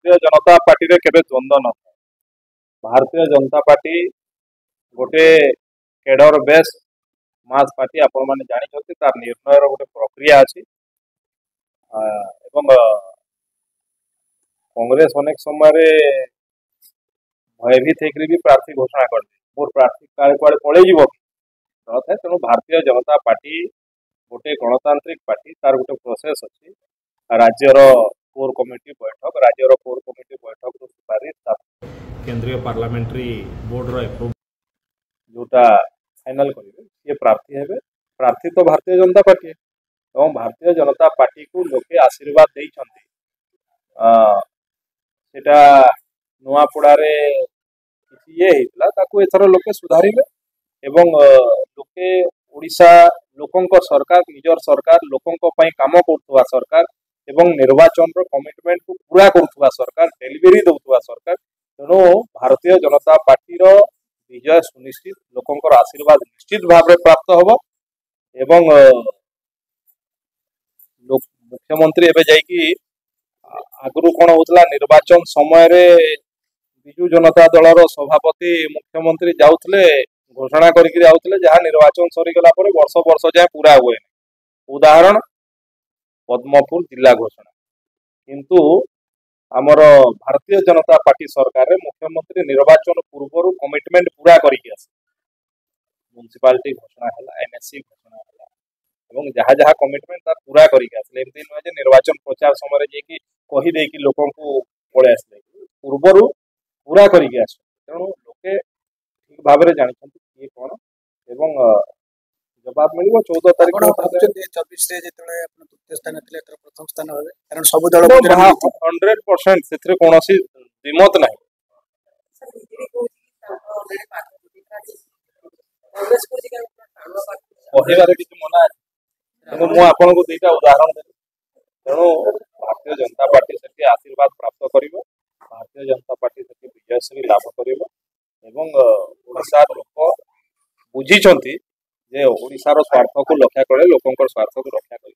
Bharatiya Janata party रे केबे द्वंद्व न भारतीय जनता पार्टी गोटे केडर बेस मास पार्टी आपण माने जानि छथि तार निर्णय रो गोटे प्रक्रिया अछि एवं कांग्रेस अनेक समय रे भयभीत होकर भी प्रार्थी घोषणा कर मोर प्रार्थी काले कुआड़े पड़े जीव है तेणु भारतीय जनता पार्टी गोटे गणतांत्रिक पार्टी तार गोटे प्रोसेस अच्छी राज्यर कोर कमिटी बैठक राज्यर कोर कमिटी बैठक सुपारिश केंद्रीय पार्लियामेंट्री बोर्ड रो जोटा फाइनल करेंगे ये प्रार्थी है प्रार्थी तो भारतीय जनता पार्टी और भारतीय जनता पार्टी को लोके आशीर्वाद देइछन्ति सेटा नुआपड़ारे ये एथर लोके सुधारिले एवं लोके ओडिशा लोकंक सरकार निजर सरकार लोकंक पई काम करथुवा सरकार एवं निर्वाचन रो कमिटमेंट को पूरा करथुवा सरकार डेलीवरी दउथुवा सरकार तेणु भारतीय जनता पार्टी रो विजय सुनिश्चित लोकंकर आशीर्वाद निश्चित भाव प्राप्त होब एवं मुख्यमंत्री एबे जाइकी आगु कौन होता निर्वाचन समय रे विजु जनता दल सभापति मुख्यमंत्री जाऊले घोषणा करके आउले जहाँ निर्वाचन सरीगला वर्ष वर्ष जाए पूरा हुए उदाहरण पद्मपुर जिला घोषणा किंतु आमर भारतीय जनता पार्टी सरकार रे मुख्यमंत्री निर्वाचन पूर्व कमिटमेंट पूरा करके आसे म्युनिसिपालिटी घोषणा है एनएससी घोषणा है जहाँ जहाँ कमिटमेंट तार पूरा करके आसले एमती नुहे जे निर्वाचन प्रचार समय जे कहीदे लोक पलि आसले पूर्वर पूरा करके आस तेणु लोके ठीक भाव में जानते किए कौन एवं जवाब मिल 14 तारीख 24 तृतीय स्थान प्रथम स्थान कारण सब दल 100% से कौन द्विमत ना कहबार किसी मना मुझे आपन को दुईटा उदाहरण देवी तेणु भारतीय जनता पार्टी से आशीर्वाद प्राप्त कर भारतीय जनता पार्टी से विजयश्री लाभ कर लोक बुझी जे ओडिशार स्वार्थ को रक्षा करे लोकंकर स्वार्थ को रक्षा करे